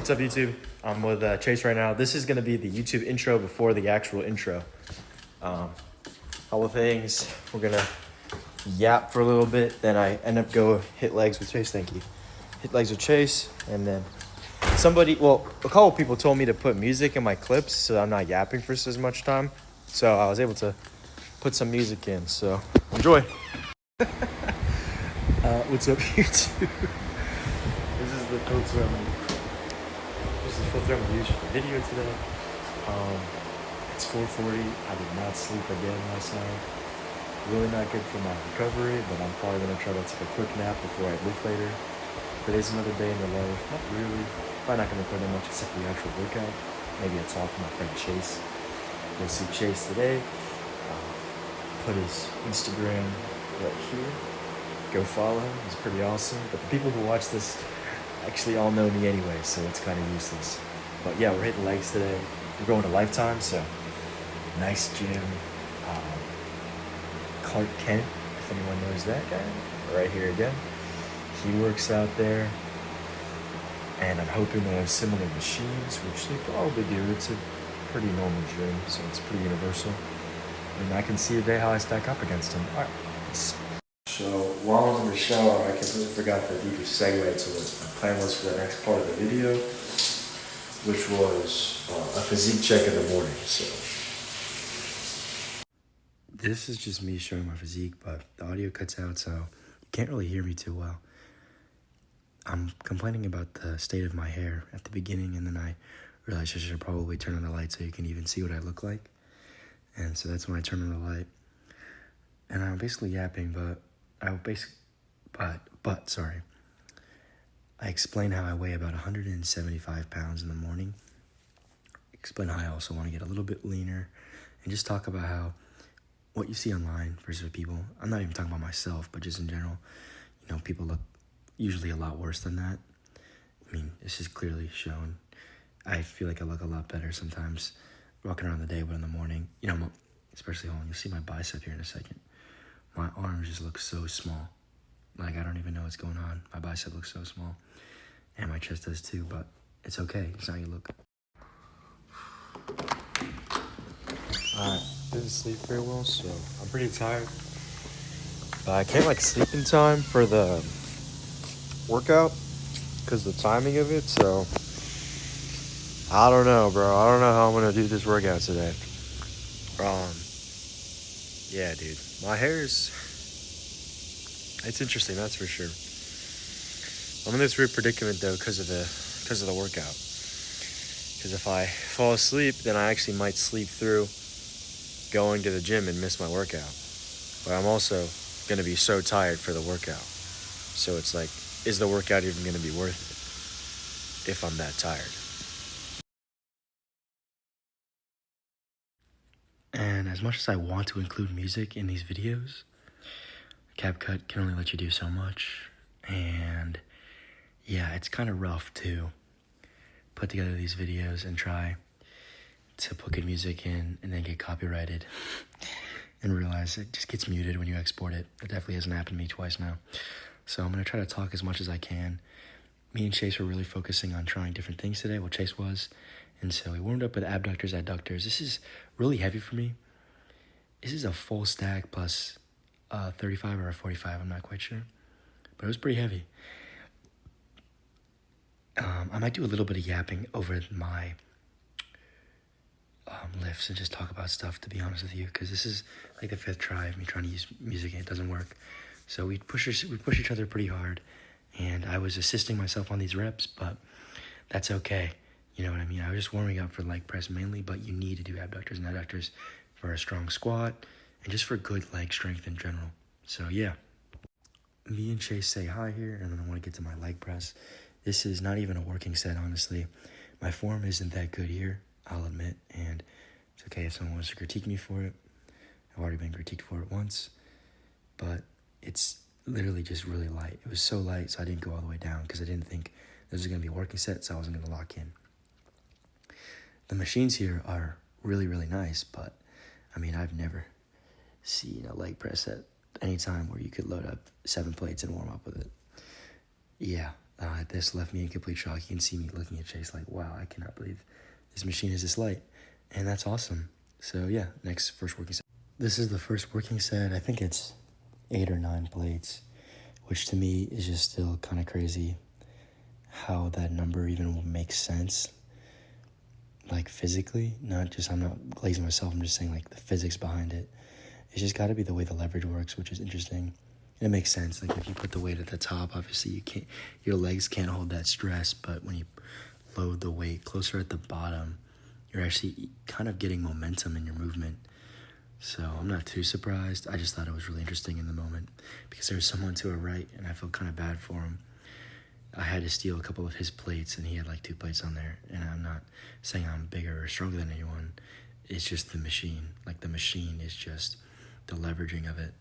What's up, YouTube? I'm with Chase right now. This is going to be the YouTube intro before the actual intro. All the things, we're going to yap for a little bit, then I end up go hit legs with Chase. Thank you. Hit legs with Chase, and then a couple people told me to put music in my clips so I'm not yapping for as much time. So I was able to put some music in, so enjoy. What's up, YouTube? This is the filter I'm gonna use for the video today. It's 4:40. I did not sleep again last night. Really not good for my recovery, but I'm probably gonna try to take a quick nap before I lift later. Today's another day in the life. Not really. Probably not gonna put in much except for the actual workout. Maybe a talk to my friend Chase. You'll see Chase today. Put his Instagram right here. Go follow him. He's pretty awesome. But the people who watch this actually all know me anyway, so it's kind of useless. But yeah, we're hitting legs today. We're going to Lifetime, so nice gym. Clark Kent, if anyone knows that guy, right here again. He works out there, and I'm hoping they have similar machines, which they probably do. It's a pretty normal gym, so it's pretty universal. And I can see today how I stack up against him. All right. So while I was in the shower, I completely forgot to do the segue to what my plan was for the next part of the video, which was a physique check in the morning. So this is just me showing my physique, but the audio cuts out, so you can't really hear me too well. I'm complaining about the state of my hair at the beginning, and then I realized I should probably turn on the light so you can even see what I look like. And so that's when I turn on the light. And I'm basically yapping, but I explain how I weigh about 175 pounds in the morning. Explain how I also want to get a little bit leaner, and just talk about how what you see online versus people. I'm not even talking about myself, but just in general, people look usually a lot worse than that. I mean, this is clearly shown. I feel like I look a lot better sometimes walking around the day, but in the morning, especially you'll see my bicep here in a second. My arms just look so small. Like, I don't even know what's going on. My bicep looks so small. And my chest does too, but it's okay. It's not how you look. Alright, didn't sleep very well, so I'm pretty tired. But I can't, sleep in time for the workout because of the timing of it, so I don't know, bro. I don't know how I'm going to do this workout today. Yeah, dude. My hair it's interesting, that's for sure. I'm in this weird predicament, though, because of the workout. Because if I fall asleep, then I actually might sleep through going to the gym and miss my workout. But I'm also going to be so tired for the workout. So it's like, is the workout even going to be worth it if I'm that tired? And as much as I want to include music in these videos, CapCut can only let you do so much. And yeah, it's kind of rough to put together these videos and try to put good music in and then get copyrighted and realize it just gets muted when you export it. It definitely hasn't happened to me twice now. So I'm going to try to talk as much as I can. Me and Chase were really focusing on trying different things today, well, Chase was. And so we warmed up with abductors, adductors. This is really heavy for me. This is a full stack plus 35 or a 45, I'm not quite sure. But it was pretty heavy. I might do a little bit of yapping over my lifts and just talk about stuff, to be honest with you, because this is like the fifth try of me trying to use music and it doesn't work. So we push each other pretty hard, and I was assisting myself on these reps, but that's okay. You know what I mean? I was just warming up for leg press mainly, but you need to do abductors and adductors for a strong squat and just for good leg strength in general. So yeah, me and Chase say hi here, and then I want to get to my leg press. This is not even a working set, honestly. My form isn't that good here, I'll admit, and it's okay if someone wants to critique me for it. I've already been critiqued for it once, but it's literally just really light. It was so light, so I didn't go all the way down because I didn't think this was going to be a working set, so I wasn't going to lock in. The machines here are really, really nice, but I mean, I've never seen a leg press at any time where you could load up 7 plates and warm up with it. Yeah, This left me in complete shock. You can see me looking at Chase like, wow, I cannot believe this machine is this light. And that's awesome. So yeah, next first working set. This is the first working set. I think it's 8 or 9 plates, which to me is just still kind of crazy how that number even makes sense. Like physically, not just, I'm not glazing myself, I'm just saying like the physics behind it. It's just got to be the way the leverage works, which is interesting. It makes sense. Like if you put the weight at the top, obviously your legs can't hold that stress, but when you load the weight closer at the bottom, you're actually kind of getting momentum in your movement. So I'm not too surprised. I just thought it was really interesting in the moment because there was someone to our right and I felt kind of bad for him. I had to steal a couple of his plates and he had like 2 plates on there. And I'm not saying I'm bigger or stronger than anyone. It's just the machine. Like the machine is just the leveraging of it.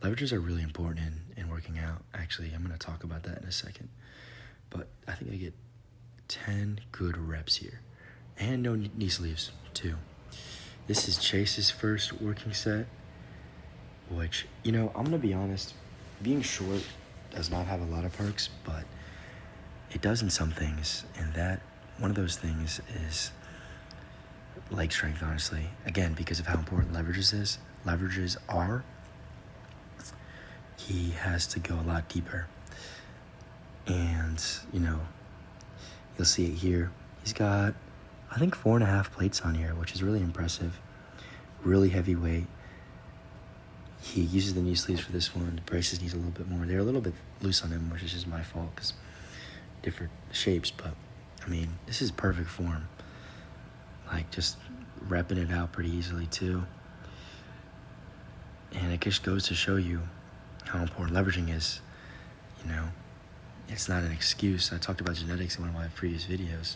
Leverages are really important in working out. Actually, I'm going to talk about that in a second. But I think I get 10 good reps here. And no knee sleeves, too. This is Chase's first working set, which, I'm going to be honest, being short does not have a lot of perks, but it does in some things. And that, one of those things is leg strength, honestly. Again, because of how important leverages are, he has to go a lot deeper. And, you'll see it here. He's got, I think, 4.5 plates on here, which is really impressive. Really heavy weight. He uses the knee sleeves for this one. The braces need a little bit more. They're a little bit loose on him, which is just my fault because different shapes. But, this is perfect form. Like, just repping it out pretty easily, too. And it just goes to show you how important leveraging is. It's not an excuse. I talked about genetics in one of my previous videos.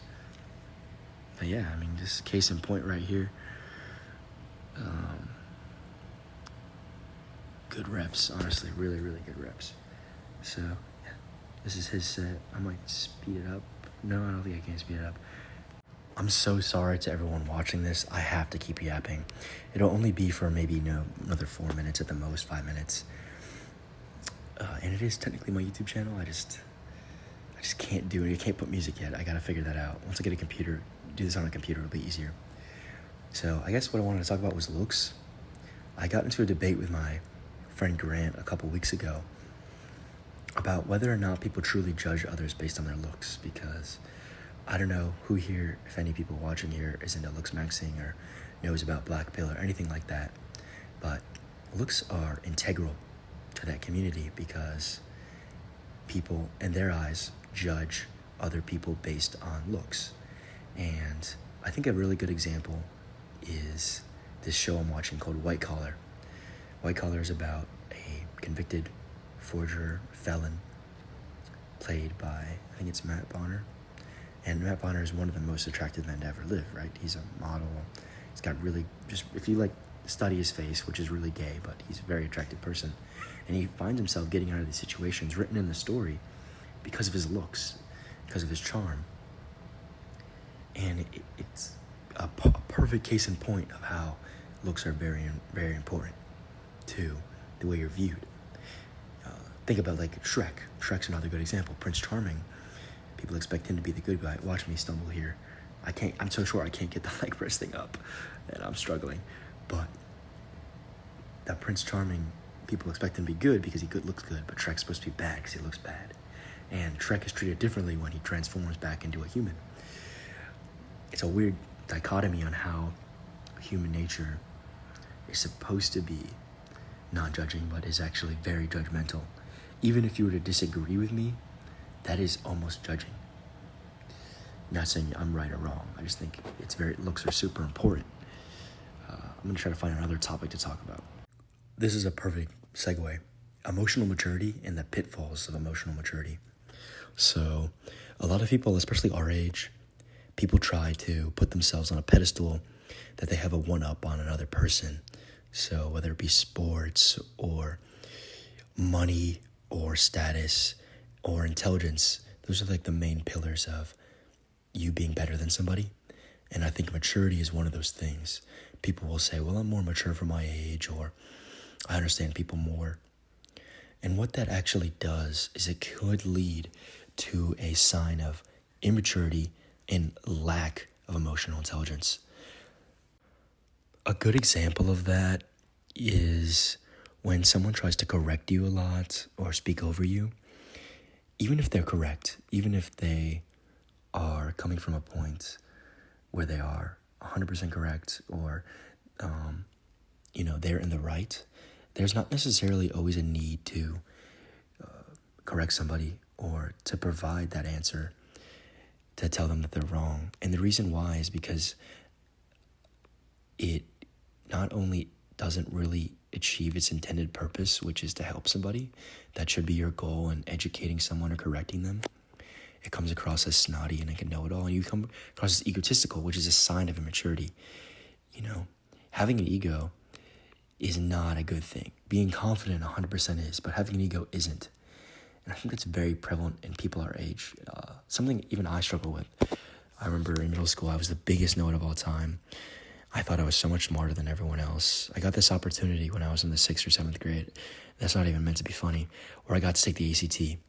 But yeah, this case in point right here. Good reps, honestly, really, really good reps. So, yeah, this is his set. I might speed it up. No, I don't think I can speed it up. I'm so sorry to everyone watching this. I have to keep yapping. It'll only be for maybe, another 4 minutes at the most, 5 minutes. And it is technically my YouTube channel. I just can't do it. I can't put music yet. I gotta figure that out. Once I get a computer, do this on a computer, it'll be easier. So I guess what I wanted to talk about was looks. I got into a debate with my friend Grant a couple weeks ago about whether or not people truly judge others based on their looks, because I don't know who here, if any people watching here, is into looks maxing or knows about black pill or anything like that, but looks are integral to that community because people, in their eyes, judge other people based on looks. And I think a really good example is this show I'm watching called White Collar. White Collar is about a convicted forger, felon, played by, I think it's Matt Bonner. And Matt Bonner is one of the most attractive men to ever live, right? He's a model. He's got really, just, if you study his face, which is really gay, but he's a very attractive person. And he finds himself getting out of these situations written in the story because of his looks, because of his charm. And it's a perfect case in point of how looks are very, very important to the way you're viewed. Think about Shrek. Shrek's another good example. Prince Charming. People expect him to be the good guy. Watch me stumble here. I'm so short I can't get the leg press thing up, and I'm struggling. But that Prince Charming, people expect him to be good because he looks good, but Shrek's supposed to be bad because he looks bad. And Shrek is treated differently when he transforms back into a human. It's a weird dichotomy on how human nature is supposed to be non-judging, but is actually very judgmental. Even if you were to disagree with me, that is almost judging. Not saying I'm right or wrong. I just think looks are super important. I'm going to try to find another topic to talk about. This is a perfect segue. Emotional maturity and the pitfalls of emotional maturity. So a lot of people, especially our age, people try to put themselves on a pedestal that they have a one-up on another person. So whether it be sports or money or status or intelligence, those are the main pillars of you being better than somebody. And I think maturity is one of those things. People will say, well, I'm more mature for my age, or I understand people more. And what that actually does is it could lead to a sign of immaturity and lack of emotional intelligence. A good example of that is when someone tries to correct you a lot or speak over you. Even if they're correct, even if they are coming from a point where they are 100% correct or, they're in the right, there's not necessarily always a need to correct somebody or to provide that answer to tell them that they're wrong. And the reason why is because it not only doesn't really achieve its intended purpose, which is to help somebody. That should be your goal in educating someone or correcting them. It comes across as snotty and like a know-it-all, and you come across as egotistical, which is a sign of immaturity. Having an ego is not a good thing. Being confident 100% is, but having an ego isn't. And I think that's very prevalent in people our age. Something even I struggle with. I remember in middle school, I was the biggest know-it of all time. I thought I was so much smarter than everyone else. I got this opportunity when I was in the 6th or 7th grade. That's not even meant to be funny. Where I got to take the ACT.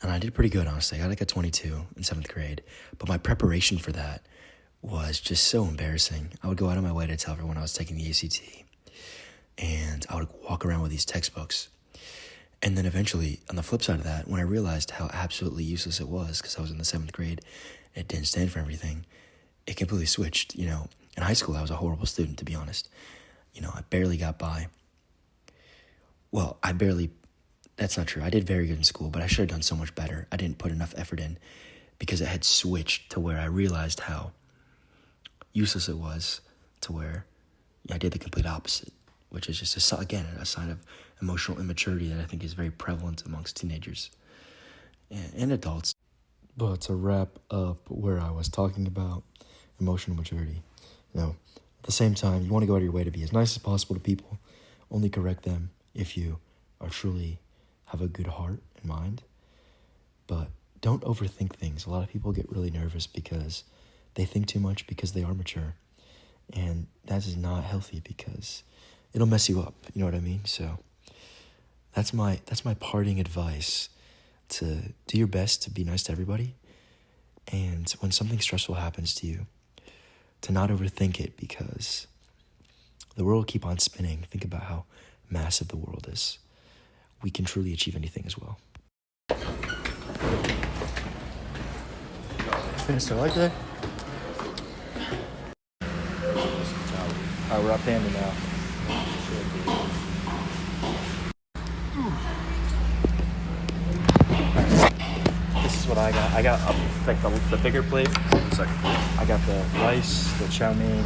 And I did pretty good, honestly. I got like a 22 in 7th grade. But my preparation for that was just so embarrassing. I would go out of my way to tell everyone I was taking the ACT. And I would walk around with these textbooks. And then eventually, on the flip side of that, when I realized how absolutely useless it was, because I was in the 7th grade, and it didn't stand for everything, it completely switched. In high school, I was a horrible student, to be honest. I barely got by. Well, that's not true. I did very good in school, but I should have done so much better. I didn't put enough effort in because it had switched to where I realized how useless it was to where I did the complete opposite, which is just, a sign of emotional immaturity that I think is very prevalent amongst teenagers and adults. But to wrap up where I was talking about emotional maturity, at the same time, you want to go out of your way to be as nice as possible to people. Only correct them if you are truly have a good heart and mind. But don't overthink things. A lot of people get really nervous because they think too much because they are mature. And that is not healthy because it'll mess you up. You know what I mean? So that's my parting advice, to do your best to be nice to everybody. And when something stressful happens to you, to not overthink it, because the world will keep on spinning. Think about how massive the world is. We can truly achieve anything as well. Finished our light day. Alright, we're up Panda now. This is what I got. I got the bigger plate. I got the rice, the chow mein,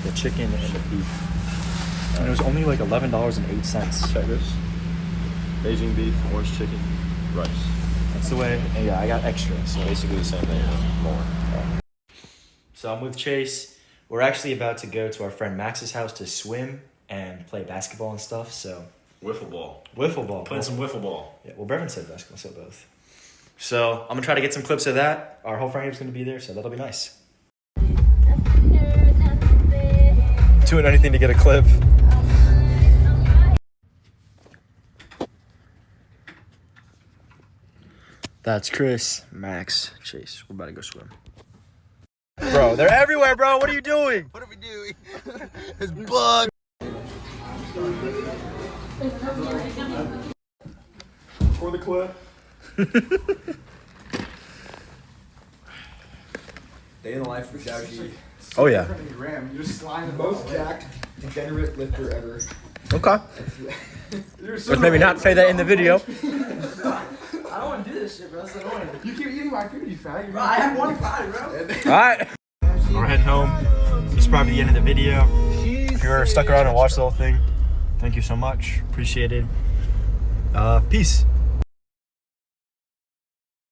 the chicken, and the beef. And it was only like $11.08. Check this. Beijing beef, orange chicken, rice. That's the way. And yeah, I got extra. So Basically the same thing, more. So I'm with Chase. We're actually about to go to our friend Max's house to swim and play basketball and stuff. So Wiffle ball. Wiffle ball. Playing some wiffle ball. Yeah, well, Brevin said basketball, so both. So I'm gonna try to get some clips of that. Our whole friend group's gonna be there, so that'll be nice. Doing anything to get a clip. That's Chris, Max, Chase. We're about to go swim. Bro, they're everywhere, bro. What are you doing? What are we doing? It's bug. For the clip. Day in the life of Shaggy. Oh yeah. You're sliding the most jacked, degenerate lifter ever. Okay. Let's maybe not say that in the video. I don't want to do this shit, bro. So I don't want to. You keep eating my food, you fat. Bro, I have one fatty, bro. Alright. We're heading home. This is probably the end of the video. If you're stuck around and watched the whole thing, thank you so much. Appreciate it. Peace.